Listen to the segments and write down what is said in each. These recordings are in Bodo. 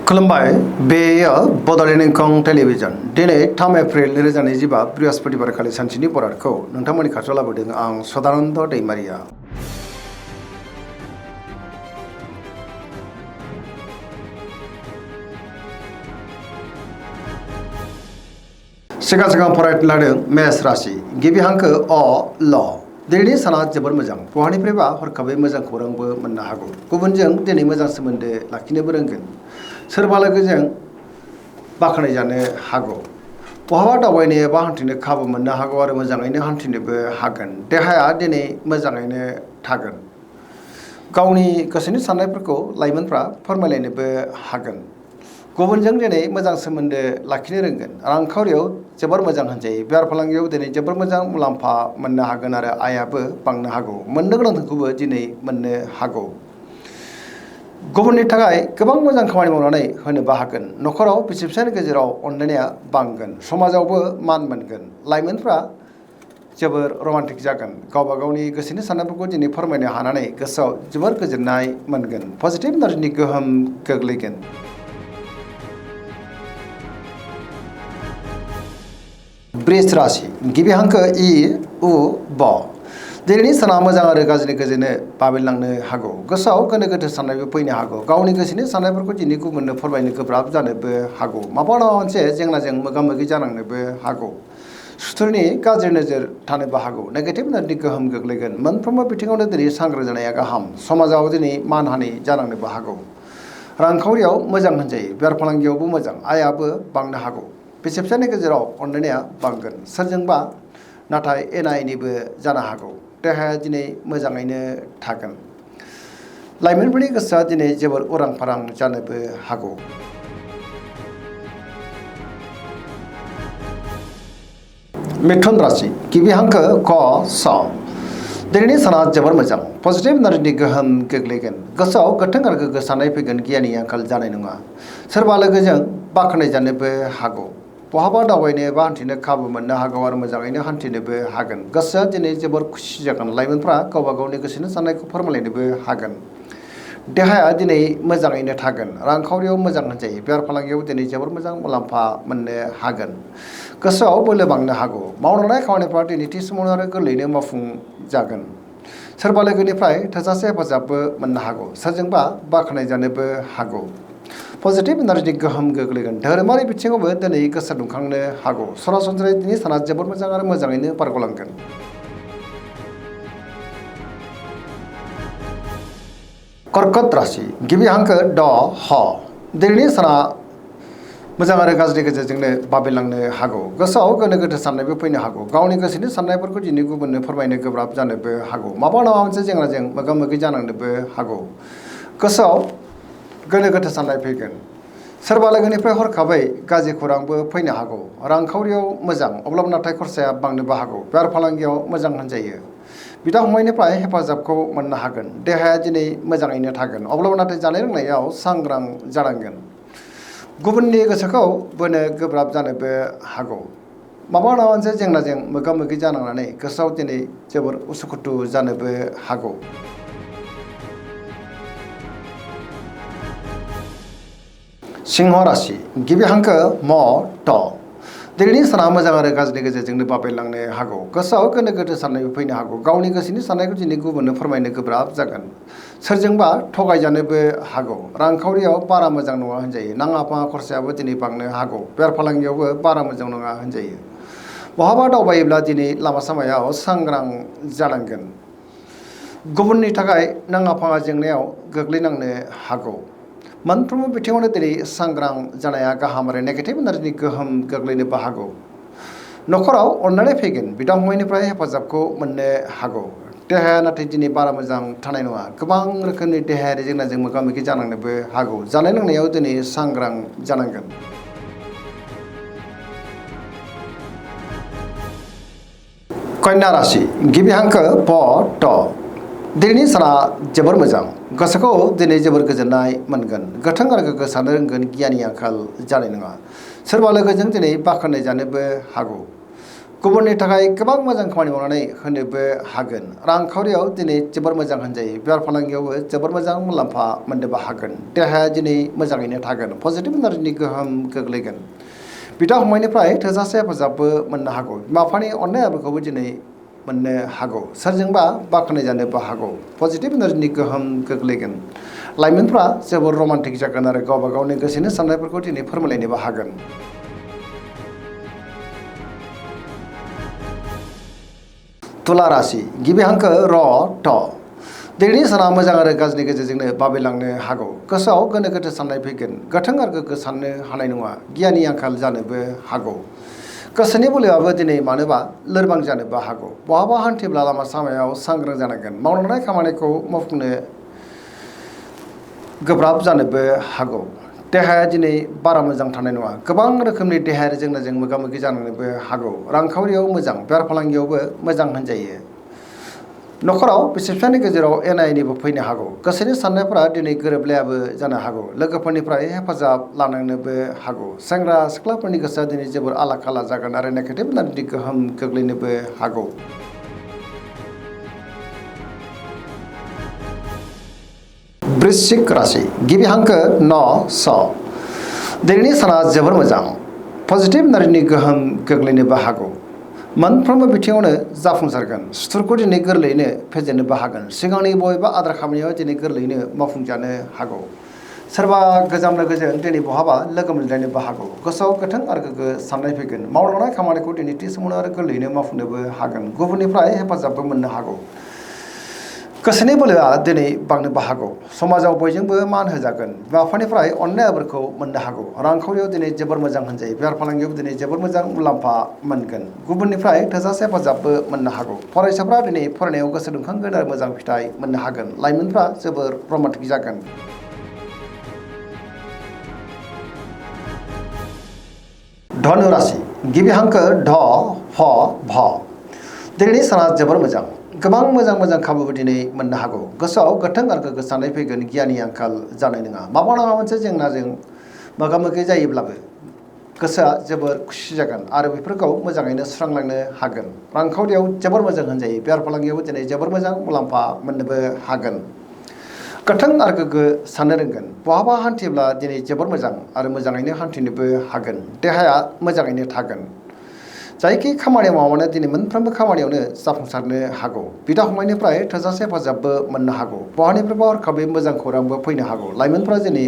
खुलुमबाय बेयो बड'लेण्ड इंखं टेलिभिजन दिनै 3 एप्रिल 2025 बृहस्पतिबार खालि सानसेनि बरादखौ नोंथांमोननि खाथियाव लाबोदों आं सदानन्द दैमारिया। सिगां फरायनो लादों मेष राशि गिबि हांखो अ ल दिनैनि साना जोबोर मोजां बहानिफ्रायबा हरखाबै मोजां खौरांबो मोननो हागौ गुबुनजों दिनै मोजां सोमोन्दो लाखिनोबो रोंगोन सोरबा लोगोजों बाखनाय जानो हागौ बहाबा दावबायनो एबा हान्थिनो खाबु मोननो हागौ आरो मोजाङैनो हान्थिनोबो हागोन देहाया दिनै मोजाङैनो थागोन गावनि गोसोनि साननायफोरखौ लाइमोनफ्रा फोरमायलायनोबो हागोन गुबुनजों दिनै मोजां सोमोन्दो लाखिनो रोंगोन रांखावरियाव जोबोर मोजां होनजायो बेफार फालांगियाव दिनै जोबोर मोजां मुलाम्फा मोननो हागोन आरो आयाबो बांनो हागौ मोननो गोनांखौबो दिनै मोननो हागौ गुबुननि थाखाय गोबां मोजां खामानि मावनानै होनोबो हागोन नखराव बिसि फिसायनि गेजेराव अनलायनाया बांगोन समाजावबो मान मोनगोन लाइमोनफ्रा जोबोर रमान्टिक जागोन गावबा गावनि गोसोनि साननायफोरखौ दिनै फोरमायनो हानानै गोसोआव जोबोर गोजोननाय मोनगोन पजिटिभ एनार्जिनि गोहोम गोग्लैगोन। वृष राशि गिबि हांखो इ उ ब दिनैनि साना मोजां आरो गाज्रिनि गेजेरनो बाबेनलांनो हागौ गोसोआव गोनो गोथो साननायबो फैनो हागौ गावनि गोसोनि साननायफोरखौ दिनै गुबुननो फोरमायनो गोब्राब जानोबो हागौ माबा मोनसे जेंनाजों मोगा मोगि जानांनोबो हागौ सुथुरनि गाज्रि नोजोर थानोबो हागौ नेगेटिभ एनार्जिनि गोहोम गोग्लैगोन मोनफ्रोमबो बिथिङावनो दिनै सांग्रां जानाया गाहाम समाजाव दिनै मानहानि जानांनोबो हागौ रांखावरियाव मोजां होनजायो बेफार फालांगियावबो मोजां आयाबो बांनो हागौ बिसि फिसायनि गेजेराव अनलायनाया बांगोन सोरजोंबा नाथाय एना एनिबो जानो हागौ देहाया दिनै मोजाङैनो थागोन लाइमोनफोरनि गोसोआ दिनै जोबोर उरां फारां जानोबो हागौ। मिथुन राशि गिबि हांखो क स दिनैनि साना जोबोर मोजां पजिटिभ एनार्जिनि गोहोम गोग्लैगोन गोसोआव गोथों आरो गोग्गो साननाय फैगोन गियाननि आंखाल जानाय नङा सोरबा लोगोजों बाखनाय जानोबो हागौ बहाबा दावबायनो एबा हान्थिनो खाबु मोननो हागौ आरो मोजाङैनो हान्थिनोबो हागोन गोसोआ दिनै जोबोर खुसि जागोन लाइमोनफ्रा गावबा गावनि गोसोनि साननायखौ फोरमायलायनोबो हागोन देहाया दिनै मोजाङैनो थागोन रांखावरियाव मोजां होनजायो बेफार फालांगियाव दिनै जोबोर मोजां मुलाम्फा मोननो हागोन गोसोआव बोलो बांनो हागौ मावलांनाय खामानिफ्रा दिनै थि समावनो आरो गोरलैयैनो मावफुंजागोन सोरबा लोगोनिफ्राय थोजासे हेफाजाबबो मोननो हागौ सोरजोंबा बाखनाय जानोबो हागौ पजिटिभ एनार्जिनि गोहोम गोग्लैगोन धोरोमारि बिथिङावबो दिनै गोसो दुंखांनो हागौ सरासनस्रायै दिनै साना जोबोर मोजां आरो मोजाङैनो बारग'लांगोन। कर्कट राशि गिबि हांखो ड ह दिनैनि साना मोजां आरो गाज्रि गेजेरजोंनो बाबेनलांनो हागौ गोसोआव गोनो गोथो साननायबो फैनो हागौ गावनि गोसोनि साननायफोरखौ दिनै गुबुननो फोरमायनो गोब्राब जानोबो हागौ माबा मोनसे जेंनाजों मोगा मोगि जानांनोबो हागौ गोसोआव गोनो गोथो साननाय फैगोन सोरबा लोगोनिफ्राय हरखाबै गाज्रि खौरांबो फैनो हागौ रांखावरियाव मोजां अब्लाबो नाथाय खरसाया बांनोबो हागौ बेफार फालांगियाव मोजां होनजायो बिदा फंबायनिफ्राय हेफाजाबखौ मोननो हागोन देहाया दिनै मोजाङैनो थागोन अब्लाबो नाथाय जानाय लोंनायाव सांग्रां जानांगोन गुबुननि गोसोखौ बोनो गोब्राब जानोबो हागौ माबा मोनसे जेंनाजों मोगा मोगि जानांनानै गोसोआव दिनै जोबोर उसुखुथु जानोबो हागौ। सिंह राशि गिबि हांखो म ट दिनैनि साना मोजां आरो गाज्रिनि गेजेरजोंनो बाबेनलांनो हागौ गोसोआव गोनो गोथो साननायबो फैनो हागौ गावनि गोसोनि साननायखौ दिनै गुबुननो फोरमायनो गोब्राब जागोन सोरजोंबा थगायजानोबो हागौ रांखावरियाव बारा मोजां नङा होनजायो नाङा फाङा खरसायाबो दिनै बांनो हागौ बेफार फालांगियावबो बारा मोजां नङा होनजायो बहाबा दावबायोब्ला दिनै लामा सामायाव सांग्रां जानांगोन गुबुननि थाखाय नाङा फाङा जेंनायाव गोग्लैनांनो हागौ मोनफ्रोमबो बिथिङावनो दिनै सांग्रां जानाया गाहाम आरो नेगेटिभ एनार्जिनि गोहोम गोग्लैनोबो हागौ नखराव अननानै फैगोन बिदा फंबायनिफ्राय हेफाजाबखौ मोननो हागौ देहाया नाथाय दिनै बारा मोजां थानाय नङा गोबां रोखोमनि देहायारि जेंनाजों मोगा मोगि जानांनोबो हागौ जानाय लोंनायाव दिनै सांग्रां जानांगोन। कन्या राशि गिबि हांखो प ट दिनैनि साना जोबोर मोजां गोसोखौ दिनै जोबोर गोजोननाय मोनगोन गोथों आरो गोग्गो साननो रोंगोन गियाननि आंखाल जानाय नङा सोरबा लोगोजों दिनै बाखनाय जानोबो हागौ गुबुननि थाखाय गोबां मोजां खामानि मावनानै होनोबो हागोन। रांखावरियाव दिनै जोबोर मोजां होनजायो। बेफार फालांगियावबो जोबोर मोजां मुलाम्फा मोननोबो हागोन। देहाया दिनै मोजाङैनो थागोन। पजिटिभ एनार्जिनि गोहोम गोग्लैगोन। बिदा फंबायनिफ्राय थोजासे हेफाजाबबो मोननो हागौ। बिमा बिफानि अननाय आबोरखौबो दिनै मोननो हागौ। सोरजोंबा बाख्नाय जानोबो हागौ। पजिटिभ एनार्जिनि गोहोम गोग्लैगोन। लाइमोनफ्रा जोबोर रमान्टिक जागोन आरो गावबा गावनि गोसोनि साननायफोरखौ दिनै फोरमायलायनोबो हागोन। तुला राशि गिबि हांखो र ट दिनैनि साना मोजां आरो गाज्रिनि गेजेरजोंनो बाबेलांनो हागौ। गोसोआव गोनो गोथो साननाय फैगोन। गोथों आरो गोग्गो साननो हानाय नङा। गियाननि आंखाल जानोबो हागौ। गोसोनि बोलोआबो दिनै मानोबा लोरबां जानोबो हागौ। बहाबा हान्थिब्ला लामा सामायाव सांग्रां जानांगोन। मावलांनाय खामानिखौ मावफुंनो गोब्राब जानोबो हागौ। देहाया दिनै बारा मोजां थानाय नङा। गोबां रोखोमनि देहायारि जेंनाजों मोगा मोगि जानांनोबो हागौ। रांखावरियाव मोजां, बेफार फालांगियावबो मोजां होनजायो। नखराव बिसि फिसायनि गेजेराव एना एनिबो फैनो हागौ। गोसोनि साननायफोरा दिनै गोरोबलायाबो जानो हागौ। लोगोफोरनिफ्राय हेफाजाब लानांनोबो हागौ। सेंग्रा सिख्लाफोरनि गोसोआ दिनै जोबोर आला खाला जागोन आरो नेगेटिभ एनार्जिनि गोहोम गोग्लैनोबो हागौ। वृश्चिक राशि गिबि हांखो न स दिनैनि साना जोबोर मोजां। पजिटिभ एनार्जिनि गोहोम गोग्लैनोबो हागौ। मोनफ्रोमबो बिथिङावनो जाफुंसारगोन। सुथुरखौ दिनै गोरलैयैनो फेजेननोबो हागोन। सिगांनि बबेबा आद्रा खामानियाव दिनै गोरलैयैनो मावफुंजानो हागौ। सोरबा गोजाम लोगोजों दिनै बहाबा लोगो मोनलायनोबो हागौ। गोसोआव गोथों आरो गोग्गो साननाय फैगोन। मावलांनाय खामानिखौ दिनै थि समावनो आरो गोरलैयैनो मावफुंनोबो हागोन। गुबुननिफ्राय हेफाजाबबो मोननो हागौ। गोसोनि बोलोआ दिनै बांनोबो हागौ। समाजाव बयजोंबो मान होजागोन। बिमा बिफानिफ्राय अननाय आबोरखौ मोननो हागौ। रांखावरियाव दिनै जोबोर मोजां होनजायो। बेफार फालांगियाव दिनै जोबोर मोजां मुलाम्फा मोनगोन। गुबुननिफ्राय थोजासे हेफाजाबबो मोननो हागौ। फरायसाफ्रा दिनै फरायनायाव गोसो दुंखांगोन आरो मोजां फिथाइ मोननो हागोन। लाइमोनफ्रा जोबोर रमान्टिक जागोन। धनु राशि गिबि हांखो ढ फ भ दिनैनि साना जोबोर मोजां। गोबां मोजां मोजां खाबुबो दिनै मोननो हागौ। गोसोआव गोथों आरो गोग्गो साननाय फैगोन। गियाननि आंखाल जानाय नङा। माबा नङा मोनसे जेंनाजों मोगा मोगि जायोब्लाबो गोसोआ जोबोर खुसि जागोन आरो बेफोरखौ मोजाङैनो सुस्रांलांनो हागोन। रांखावरियाव जोबोर मोजां होनजायो। बेफार फालांगियावबो दिनै जोबोर मोजां मुलाम्फा मोननोबो हागोन। गोथों आरो गोग्गो साननो रोंगोन। बहाबा हान्थिब्ला दिनै जोबोर मोजां आरो मोजाङैनो हान्थिनोबो हागोन। देहाया मोजाङैनो थागोन। जायखि खामानि मावानो दिनै मोनफ्रोमबो खामानियावनो जाफुंसारनो हागौ। बिदा फंबायनिफ्राय थोजासे हेफाजाबबो मोननो हागौ। बहानिफ्रायबा हरखाबै मोजां खौरांबो फैनो हागौ। लाइमोनफ्रा दिनै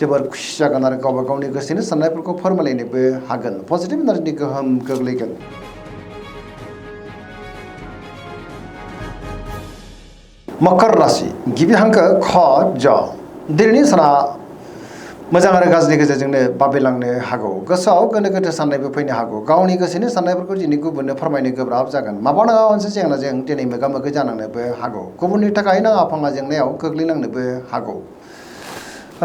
जोबोर खुसि जागोन आरो गावबा गावनि गोसोनि साननायफोरखौ फोरमायलायनोबो हागोन। पजिटिभ एनार्जिनि गोहोम गोग्लैगोन। मकर राशि गिबि हांखो ख ज दिनैनि साना मोजां आरो गाज्रिनि गेजेरजोंनो बाबेलांनो हागौ। गोसोआव गोनो गोथो साननायबो फैनो हागौ। गावनि गोसोनि साननायफोरखौ दिनै गुबुननो फोरमायनो गोब्राब जागोन। माबा नङा मोनसे जेंनाजों दिनै मोगा मोगि जानांनोबो हागौ। गुबुननि थाखाय नाङा फाङा जेंनायाव गोग्लैनांनोबो हागौ।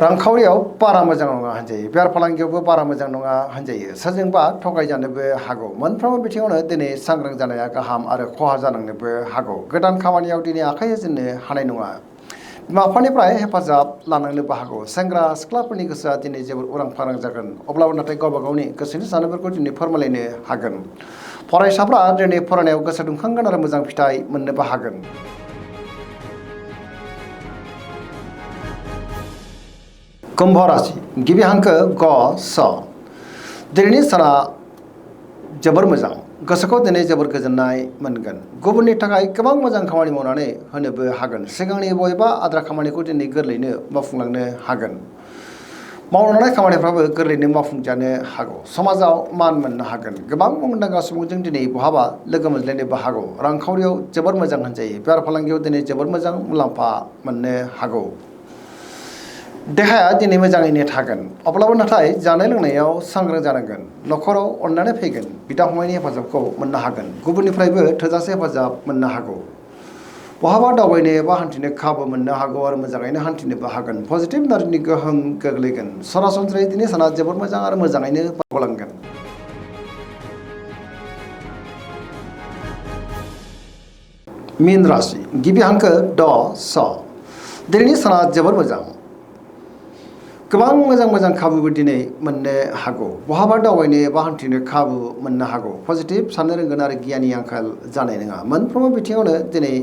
रांखावरियाव बारा मोजां नङा होनजायो। बेफार फालांगियावबो बारा मोजां नङा होनजायो। सोरजोंबा थगायजानोबो हागौ। मोनफ्रोमबो बिथिङावनो दिनै सांग्रां जानाया गाहाम आरो खहा जानांनोबो हागौ। गोदान खामानियाव दिनै आखाइ होजेननो हानाय नङा। बिमा बिफानिफ्राय हेफाजाब लानांनोबो हागौ। सेंग्रा सिख्लाफोरनि गोसोआ दिनै जोबोर उरां फारां जागोन। अब्लाबो नाथाय गावबा गावनि गोसोनि साननायफोरखौ दिनै फोरमायलायनो हागोन। फरायसाफ्रा दिनै फरायनायाव गोसो दुंखांगोन आरो मोजां फिथाइ मोननोबो हागोन। कुम्भ राशि गिबि हांखो ग स दिनैनि साना जोबोर मोजां। गोसोखौ दिनै जोबोर गोजोननाय मोनगोन। गुबुननि थाखाय गोबां मोजां खामानि मावनानै होनोबो हागोन। सिगांनि बबेबा आद्रा खामानिखौ दिनै गोरलैयैनो मावफुंलांनो हागोन। मावलांनाय खामानिफ्राबो गोरलैयैनो मावफुंजानो हागौ। समाजाव मान मोननो हागोन। गोबां मुंदांखा सुबुंजों दिनै बहाबा लोगो मोनज्लायनोबो हागौ। रांखावरियाव जोबोर मोजां होनजायो। बेफार फालांगियाव दिनै जोबोर मोजां मुलाम्फा मोननो हागौ। देहाया दिनै मोजाङैनो थागोन। अब्लाबो नाथाय जानाय लोंनायाव सांग्रां जानांगोन। नखराव अननानै फैगोन। बिदा फंबायनि हेफाजाबखौ मोननो हागोन। गुबुननिफ्रायबो थोजासे हेफाजाब मोननो हागौ। बहाबा दावबायनो एबा हान्थिनो खाबु मोननो हागौ आरो मोजाङैनो हान्थिनोबो हागोन। पजिटिभ एनार्जिनि गोहोम गोग्लैगोन। सरासनस्रायै दिनै साना जोबोर मोजां आरो मोजाङैनो बारगलांगोन। मीन राशि गिबि हांखो ड स दिनैनि साना जोबोर मोजां। गोबां मोजां खाबुबो दिनै मोननो हागौ बहाबा दावबायनो एबा हान्थिनो खाबु मोननो हागौ पजिटिभ साननो रोंगोन आरो गियाननि आंखाल जानाय नङा मोनफ्रोमबो बिथिङावनो दिनै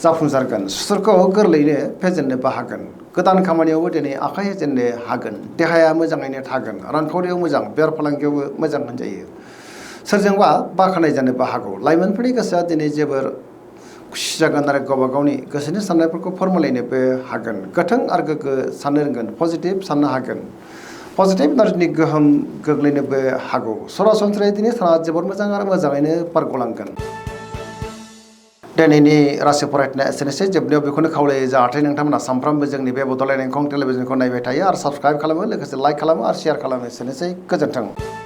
जाफुंसारगोन सुथुरखौ गोरलैयैनो फेजेननोबो हागोन गोदान खामानियावबो दिनै आखाइ होजेननो हागोन देहाया मोजाङैनो थागोन रांखावरियाव मोजां बेफार फालांगियावबो मोजां होनजायो सोरजोंबा बाख्नाय जानोबो हागौ लाइमोनफोरनि गोसोआ दिनै जोबोर खुसि जागोन आरो गावबा गावनि गोसोनि साननायफोरखौ फोरमायलायनोबो हागोन गोथों आरो गोग्गो साननो रोंगोन पजिटिभ साननो हागोन पजिटिभ एनार्जिनि गोहोम गोग्लैनोबो हागौ सरासनस्रायै दिनै साना जोबोर मोजां आरो मोजाङैनो बारग'लांगोन दिनैनि राशि फरायनाया एसेनोसै जोबनायाव बेखौनो खावलायो जाहाथे नोंथांमोना सानफ्रामबो जोंनि बे बड'लेण्ड इंखं टेलिभिजनखौ नायबाय थायो आरो साबस्क्राइब खालामो लोगोसे लाइक खालामो आरो शेयार खालामो एसेनोसै गोजोन्थों